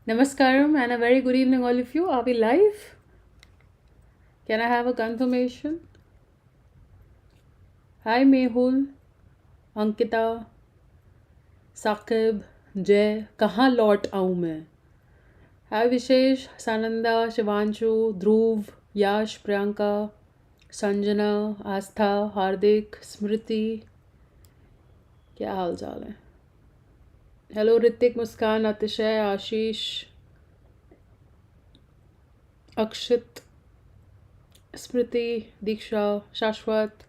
Namaskaram and a very good evening, all of you. Are we live? Can I have a confirmation? Hi, Mehul, Ankita, Saqib, Jay. कहाँ लौट आऊँ मैं? Hi, Vishesh, Sananda, Shivanshu, Dhruv, Yash, Priyanka, Sanjana, Astha, Hardik, Smriti. क्या हाल चाल है? Hello Hrithik, मुस्कान, अतिशय, आशीष, अक्षित, स्मृति, दीक्षा, शाश्वत,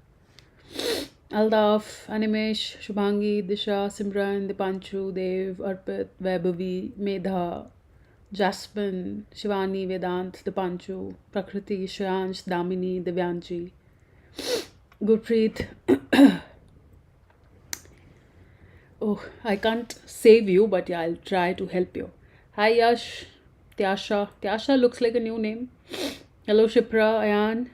Aldaf, Animesh, Shubhangi, Disha, Simran, Dipanshu, Dev, Arpit, Vaibhavi, Medha, Jasmine, Shivani, Vedant, Dipanshu, Prakriti, Shreyansh, Damini, Divyanshi, Gurpreet. Oh, I can't save you, but yeah, I'll try to help you. Hi Yash, Tyasha. Tyasha looks like a new name. Hello Shipra, Ayan,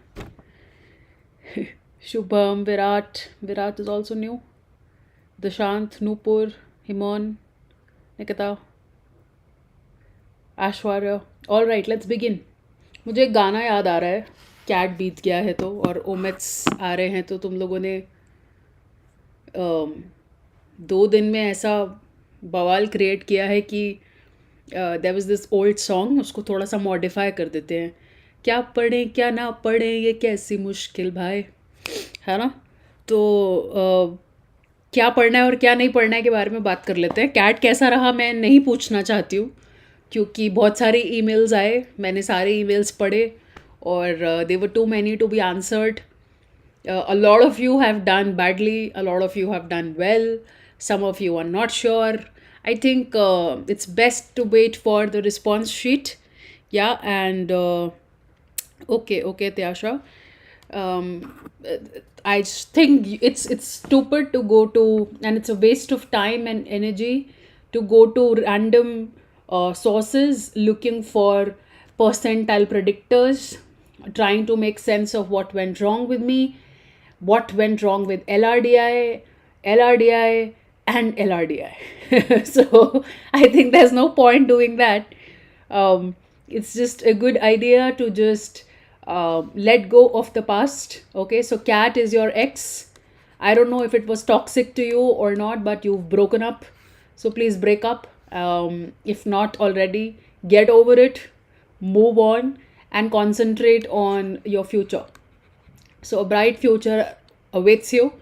Shubham, Virat. Virat is also new. Dashant, Nupur, Himon, Nikita, Ashwarya. All right, let's begin. मुझे एक गाना याद आ रहा है. Cat बीत गया है तो और ओमेट्स आ रहे हैं तो तुम लोगों ने 2 दिन में ऐसा बवाल क्रिएट किया है कि there was this old song, उसको थोड़ा सा मॉडिफाई कर देते हैं. क्या पढ़ें क्या ना पढ़ें ये कैसी मुश्किल भाई, है ना? तो क्या पढ़ना है और क्या नहीं पढ़ना है के बारे में बात कर लेते हैं. कैट कैसा रहा मैं नहीं पूछना चाहती हूँ क्योंकि बहुत सारे ईमेल्स आए, मैंने सारे ईमेल्स पढ़े और they were too many to be answered. A lot of you have done badly, a lot of you have done well, some of you are not sure. I think it's best to wait for the response sheet. Yeah, and okay, Tyasha. I just think it's stupid to go to, and it's a waste of time and energy to go to random sources looking for percentile predictors, trying to make sense of what went wrong with me, what went wrong with LRDI, LRDI, and LRDI. So I think there's no point doing that. It's just a good idea to just let go of the past. Okay, so cat is your ex. I don't know if it was toxic to you or not, but you've broken up. So please break up. If not already, get over it, move on, and concentrate on your future. So a bright future awaits you.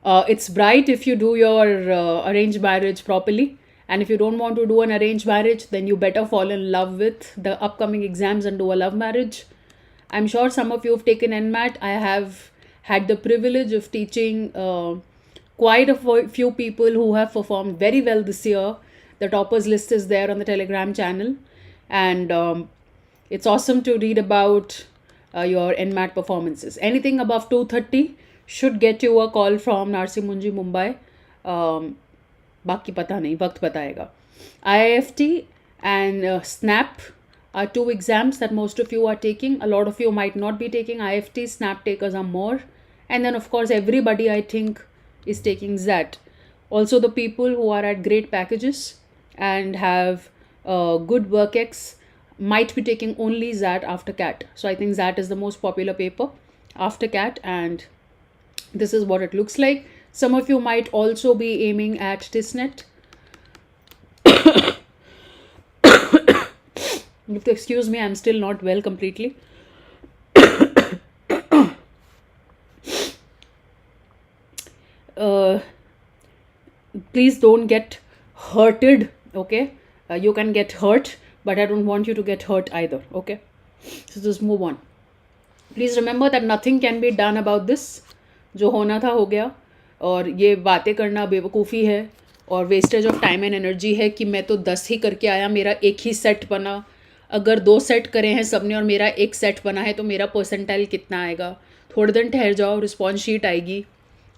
It's bright if you do your arranged marriage properly. And if you don't want to do an arranged marriage, then you better fall in love with the upcoming exams and do a love marriage. I'm sure some of you have taken NMAT. I have had the privilege of teaching quite a few people who have performed very well this year. The toppers list is there on the Telegram channel. And it's awesome to read about your NMAT performances. Anything above 230 should get you a call from Narsi Munji, Mumbai. बाकी पता नहीं, वक्त बताएगा. IIFT and SNAP are 2 exams that most of you are taking. A lot of you might not be taking IIFT. SNAP takers are more. And then, of course, everybody I think is taking XAT. Also, the people who are at great packages and have good work ex might be taking only XAT after CAT. So I think XAT is the most popular paper after CAT, and this is what it looks like. Some of you might also be aiming at TISNET. You have to excuse me, I'm still not well completely. Please don't get hurted, okay? You can get hurt, but I don't want you to get hurt either, okay? So just move on. Please remember that nothing can be done about this. जो होना था हो गया, और ये बातें करना बेवकूफ़ी है और wastage of time and energy है कि मैं तो 10 ही करके आया, मेरा एक ही सेट बना. अगर 2 सेट करे हैं सबने और मेरा एक सेट बना है तो मेरा परसेंटाइल कितना आएगा? थोड़े दिन ठहर जाओ, रिस्पॉन्स शीट आएगी,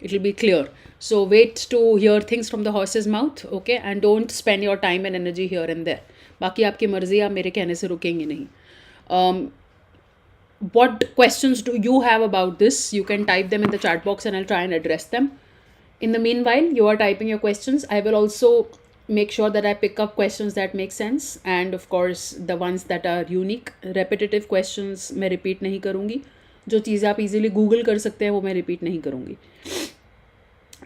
it will be clear. So wait to hear things from the horse's mouth, okay, and don't spend your time and energy here and there. बाकी आपकी मर्जी, आप मेरे कहने से रुकेंगे नहीं. What questions do you have about this? You can type them in the chat box and I'll try and address them. In the meanwhile, you are typing your questions. I will also make sure that I pick up questions that make sense, and of course the ones that are unique. Repetitive questions मैं repeat नहीं करूँगी, जो चीज़ें आप easily Google कर सकते हैं वो मैं repeat नहीं करूँगी.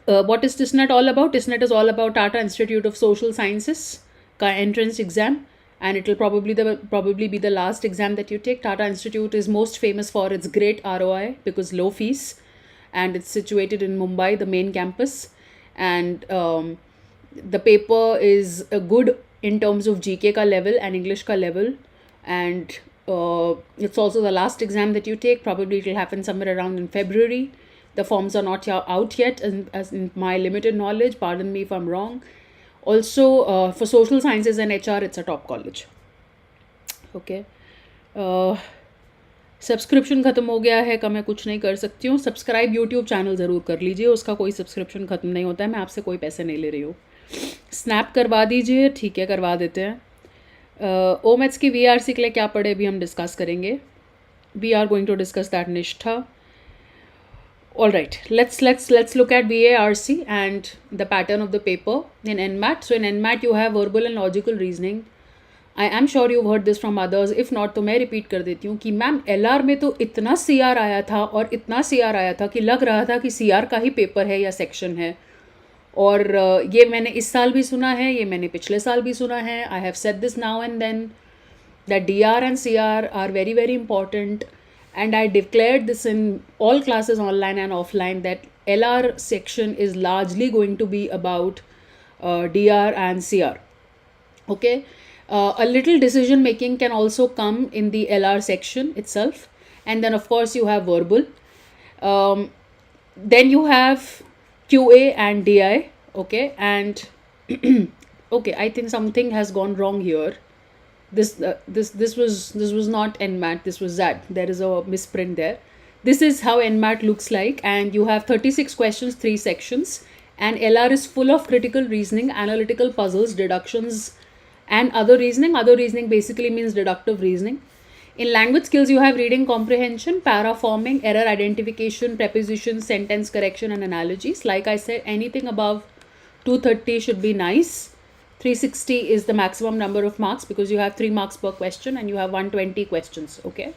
What is TISNET all about? TISNET is all about Tata Institute of Social Sciences का entrance exam, and it will probably be the last exam that you take. Tata Institute is most famous for its great ROI because low fees, and it's situated in Mumbai, the main campus, and the paper is good in terms of GK ka level and English ka level, and it's also the last exam that you take. Probably it will happen somewhere around in February. The forms are not out yet, as in my limited knowledge. Pardon me if I'm wrong. Also, for social sciences and HR, it's a top college. Okay. Subscription ख़त्म हो गया है का मैं कुछ नहीं कर सकती हूँ. सब्सक्राइब यूट्यूब चैनल ज़रूर कर लीजिए, उसका कोई सब्सक्रिप्शन ख़त्म नहीं होता है. मैं आपसे कोई पैसे नहीं ले रही हूँ. स्नैप करवा दीजिए, ठीक है, करवा देते हैं. ओमेट्स की VRC के लिए क्या पढ़े अभी हम डिस्कस करेंगे. We are going to discuss that Nishtha. All right, let's look at VARC and the pattern of the paper in NMAT. So in NMAT you have verbal and logical reasoning. I am sure you've heard this from others. If not तो मैं repeat कर देती हूँ कि ma'am LR में तो इतना CR आया था और इतना CR आया था कि लग रहा था कि CR का ही पेपर है या सेक्शन है. और ये मैंने इस साल भी सुना है, ये मैंने पिछले साल भी सुना है. I have said this now and then that DR and CR are very very important. And I declared this in all classes online and offline that LR section is largely going to be about DR and CR. Okay. A little decision making can also come in the LR section itself. And then of course you have verbal. Then you have QA and DI. Okay. And okay, I think something has gone wrong here. This was not NMAT, this was XAT. There is a misprint there. This is how NMAT looks like, and you have 36 questions, 3 sections, and LR is full of critical reasoning, analytical puzzles, deductions, and other reasoning. Other reasoning basically means deductive reasoning. In language skills you have reading comprehension, paraforming, error identification, preposition, sentence correction, and analogies. Like I said, anything above 230 should be nice. 360 is the maximum number of marks because you have 3 marks per question and you have 120 questions. Okay,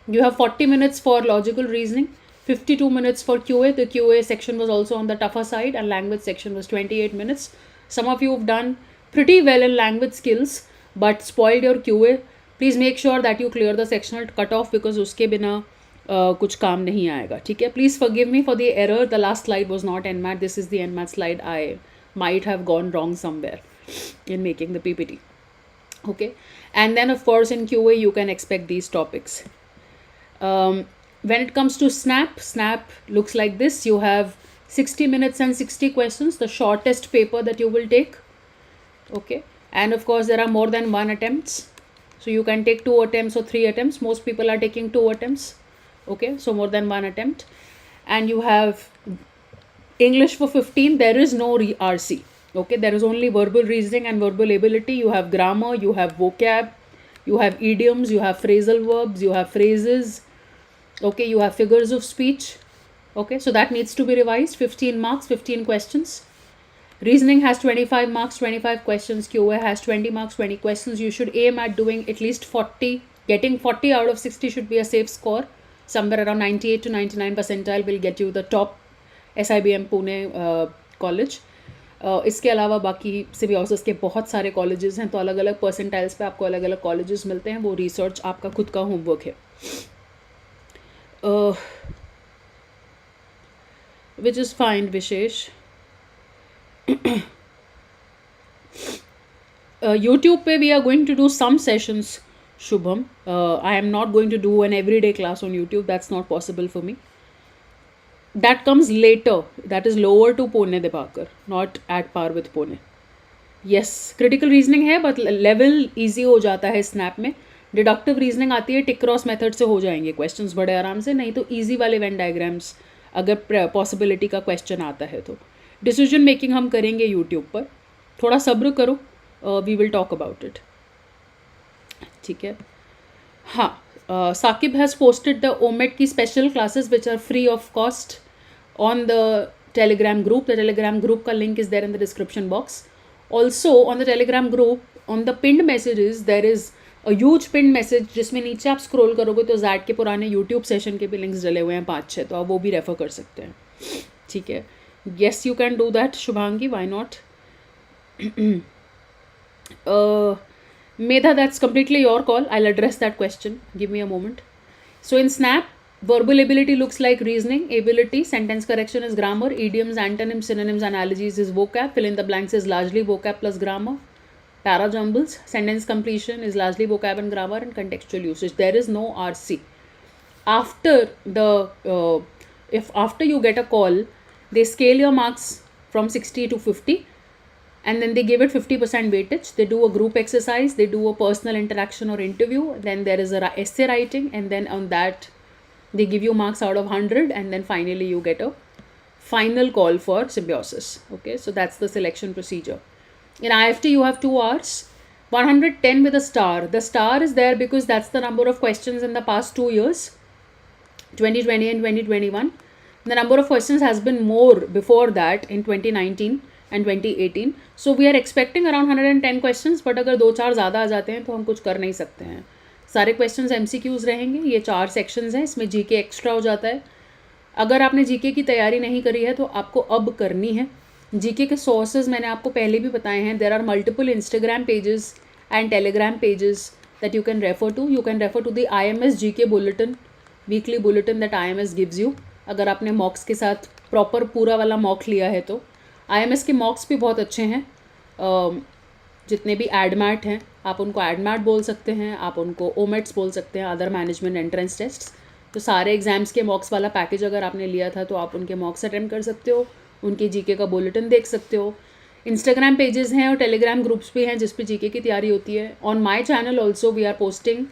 you have 40 minutes for logical reasoning, 52 minutes for QA. The QA section was also on the tougher side, and language section was 28 minutes. Some of you have done pretty well in language skills but spoiled your QA. Please make sure that you clear the sectional cutoff because uske bina कुछ काम नहीं आएगा. ठीक है, please forgive me for the error. The last slide was not NMAT. This is the NMAT slide. I might have gone wrong somewhere in making the PPT. Okay, and then of course in QA you can expect these topics. When it comes to snap looks like this. You have 60 minutes and 60 questions, the shortest paper that you will take. Okay, and of course there are more than 1 attempts, so you can take 2 attempts or 3 attempts. Most people are taking 2 attempts. Okay, so more than 1 attempt. And you have English for 15. There is no RC. Okay, there is only verbal reasoning and verbal ability. You have grammar, you have vocab, you have idioms, you have phrasal verbs, you have phrases. Okay, you have figures of speech. Okay, so that needs to be revised. 15 marks, 15 questions. Reasoning has 25 marks, 25 questions. QA has 20 marks, 20 questions. You should aim at doing at least 40. Getting 40 out of 60 should be a safe score. Somewhere around 98 to 99 percentile will get you the top SIBM Pune college. इसके अलावा बाकी symbiosis के बहुत सारे colleges हैं, तो अलग अलग परसेंटाइल्स पे आपको अलग अलग कॉलेजेस मिलते हैं. वो रिसर्च आपका खुद का होमवर्क है. Which is fine Vishesh. YouTube पे we are going to do some sessions. Shubham, I am not going to do an everyday class on YouTube. That's not possible for me. That comes later. That is lower to Pune Debakar, not at par with Pune. Yes, critical reasoning है but level easy हो जाता है snap में. Deductive reasoning आती है, tick cross method से हो जाएंगे questions बड़े आराम से. नहीं तो easy वाले Venn diagrams अगर possibility का question आता है तो. Decision making हम करेंगे YouTube पर. थोड़ा सब्र करो. We will talk about it. ठीक है. हाँ. Saqib has posted the OMET की special classes which are free of cost on the Telegram group. The Telegram group का link is there in the description box. Also on the Telegram group on the pinned messages there is a huge pinned message जिसमें नीचे आप scroll करोगे तो jet के पुराने YouTube session के भी लिंक्स डले हुए हैं 5-6, तो आप वो भी रेफर कर सकते हैं. ठीक है. Yes you can do that Shubhangi, why not. Medha, that's completely your call. I'll address that question. Give me a moment. So in Snap, verbal ability looks like reasoning ability, sentence correction is grammar, idioms, antonyms, synonyms, analogies is vocab, fill in the blanks is largely vocab plus grammar, para jumbles, sentence completion is largely vocab and grammar, and contextual usage. There is no RC. After if after you get a call, they scale your marks from 60 to 50. And then they give it 50% weightage. They do a group exercise, they do a personal interaction or interview, then there is a essay writing, and then on that they give you marks out of 100, and then finally you get a final call for symbiosis. Okay, so that's the selection procedure. In IIFT you have 2 hours, 110 with a star. The star is there because that's the number of questions in the past 2 years, 2020 and 2021. The number of questions has been more before that in 2019 and 2018. So we are expecting around 110 questions, but अगर 2-4 ज़्यादा आ जाते हैं तो हम कुछ कर नहीं सकते हैं. सारे questions MCQs रहेंगे. ये 4 sections हैं, इसमें GK एक्स्ट्रा हो जाता है. अगर आपने GK की तैयारी नहीं करी है तो आपको अब करनी है. GK के sources मैंने आपको पहले भी बताए हैं. There are multiple Instagram pages and Telegram pages that you can refer to. You can refer to the IMS GK bulletin, weekly bulletin that IMS gives you. अगर आपने mocks के साथ proper पूरा वाला mock लिया है तो IMS के मॉक्स भी बहुत अच्छे हैं. जितने भी एडमैट हैं आप उनको एडमैट बोल सकते हैं, आप उनको ओमेट्स बोल सकते हैं, अदर मैनेजमेंट एंट्रेंस टेस्ट्स. तो सारे एग्जाम्स के मॉक्स वाला पैकेज अगर आपने लिया था तो आप उनके मॉक्स अटेम्प्ट कर सकते हो, उनके जीके का बुलेटिन देख सकते हो. इंस्टाग्राम पेजेस हैं और टेलीग्राम ग्रुप्स भी हैं जिस पे जीके की तैयारी होती है. On my channel also we are posting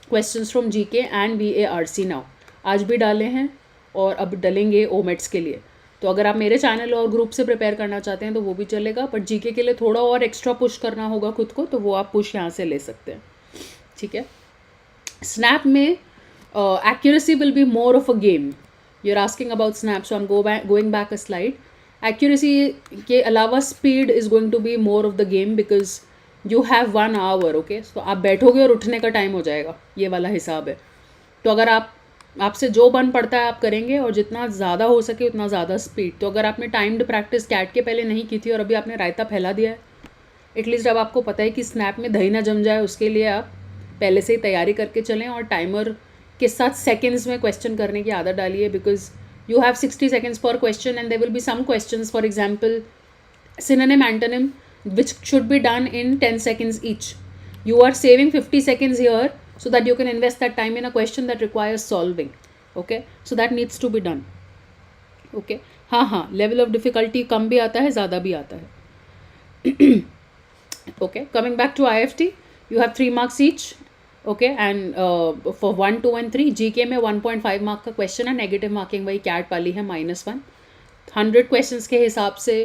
questions from GK and VARC now. आज भी डाले हैं और अब डलेंगे ओमेट्स के लिए. तो अगर आप मेरे चैनल और ग्रुप से प्रिपेयर करना चाहते हैं तो वो भी चलेगा, बट जीके के लिए थोड़ा और एक्स्ट्रा पुश करना होगा खुद को, तो वो आप पुश यहाँ से ले सकते हैं. ठीक है. स्नैप में accuracy will be more of a game. You are asking about snap, so I am going back a slide. Accuracy के अलावा speed is going to be more of the game because you have 1 hour. Okay, तो आप बैठोगे और उठने का time हो जाएगा, ये वाला हिसाब है. तो अगर आपसे जो बन पड़ता है आप करेंगे और जितना ज़्यादा हो सके उतना ज़्यादा स्पीड. तो अगर आपने टाइम्ड प्रैक्टिस कैट के पहले नहीं की थी और अभी आपने रायता फैला दिया है, एटलीस्ट अब आपको पता है कि स्नैप में दही ना जम जाए, उसके लिए आप पहले से ही तैयारी करके चलें और टाइमर के साथ सेकेंड्स में क्वेश्चन करने की आदत डालिए. बिकॉज यू हैव 60 seconds पर question and there will be some questions, for example synonym antonym which should be done in 10 seconds each. You are saving 50 seconds here so that you can invest that time in a question that requires solving. Okay, so that needs to be done. Okay, हाँ, level of difficulty कम भी आता है, ज़्यादा भी आता है. Okay, coming back to IIFT, you have 3 marks each. Okay, and for 1, 2 and 3 GK में 1.5 mark का question है. नेगेटिव मार्किंग वही कैट वाली है -1. 100 questions के हिसाब से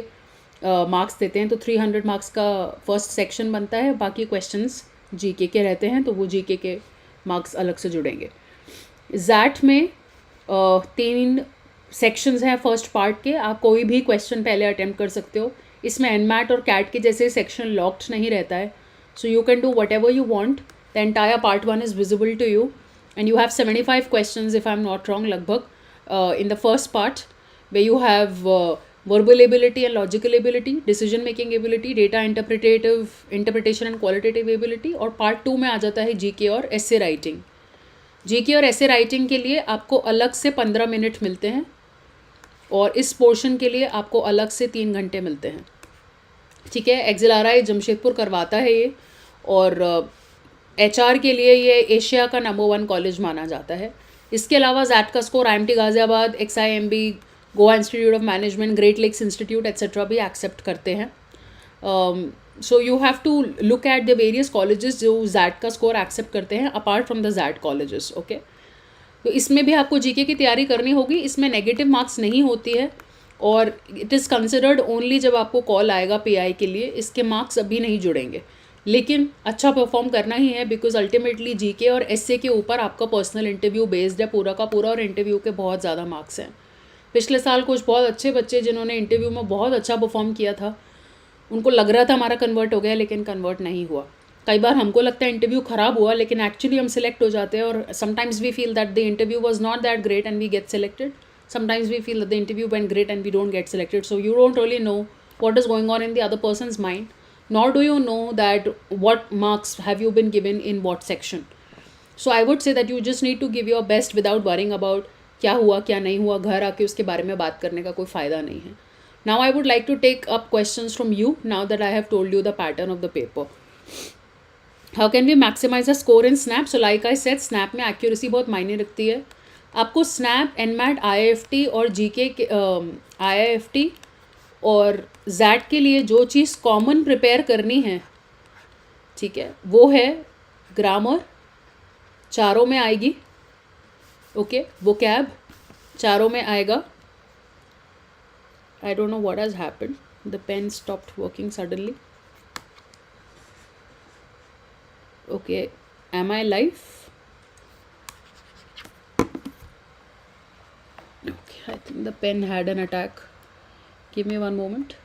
मार्क्स देते हैं, तो 300 मार्क्स का फर्स्ट सेक्शन बनता है. बाकी क्वेश्चंस जीके के रहते हैं, तो वो जीके के मार्क्स अलग से जुड़ेंगे. जैट में 3 सेक्शंस हैं फर्स्ट पार्ट के. आप कोई भी क्वेश्चन पहले अटेम्प्ट कर सकते हो. इसमें एनमैट और कैट के जैसे सेक्शन लॉक्ड नहीं रहता है, so you can do whatever you want. The entire part 1 is visible to you and you have 75 questions if I'm not wrong लगभग in the first part, where you have verbal ability and logical ability, decision making ability, data interpretation and qualitative ability. और part 2 में आ जाता है GK और essay writing. GK और essay writing के लिए आपको अलग से 15 मिनट मिलते हैं और इस पोर्शन के लिए आपको अलग से 3 घंटे मिलते हैं. ठीक है. एक्सिलआरआई जमशेदपुर करवाता है ये, और HR के लिए ये एशिया का नंबर 1 कॉलेज माना जाता है. इसके अलावा जैट का score IMT Ghaziabad, XIMB, Goa institute of management, great lakes institute etcetera भी एक्सेप्ट करते हैं. So you have to look at the various colleges जो जैट का स्कोर एक्सेप्ट करते हैं apart from the XAT colleges. Okay, तो इसमें भी आपको जीके की तैयारी करनी होगी. इसमें नेगेटिव मार्क्स नहीं होती है और इट इज़ कंसिडर्ड ओनली जब आपको कॉल आएगा PI के लिए. इसके मार्क्स अभी नहीं जुड़ेंगे, लेकिन अच्छा परफॉर्म करना ही है बिकॉज अल्टीमेटली जीके और एसए के ऊपर आपका पर्सनल इंटरव्यू बेस्ड है पूरा का पूरा, और इंटरव्यू के बहुत ज़्यादा मार्क्स हैं. पिछले साल कुछ बहुत अच्छे बच्चे जिन्होंने इंटरव्यू में बहुत अच्छा परफॉर्म किया था उनको लग रहा था हमारा कन्वर्ट हो गया लेकिन कन्वर्ट नहीं हुआ. कई बार हमको लगता है इंटरव्यू ख़राब हुआ लेकिन एक्चुअली हम सिलेक्ट हो जाते हैं, और sometimes we feel that the interview was not that great and we get selected. Sometimes we feel that the interview went great and we don't get selected. So you don't really know what is going on in the other person's mind, nor do you know that what marks have you been given in what section. So I would say that you just need to give your best without worrying about क्या हुआ क्या नहीं हुआ. घर आके उसके बारे में बात करने का कोई फ़ायदा नहीं है. Now I would like to take up questions from you now that I have told you the pattern of the paper. How can we maximize a score in Snap? So like I said, Snap में accuracy बहुत मायने रखती है. आपको snap, NMAT, IIFT और GK के IIFT और jet के लिए जो चीज़ कॉमन प्रिपेयर करनी है, ठीक है, वो है ग्रामर, चारों में आएगी. ओके, वोकैब चारों में आएगा. I don't know what has happened, the pen stopped working suddenly. Okay, am I live? I think the pen had an attack. Give me one moment.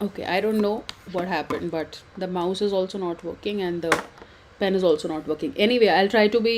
Okay, I don't know what happened, but the mouse is also not working and the pen is also not working. Anyway, I'll try to be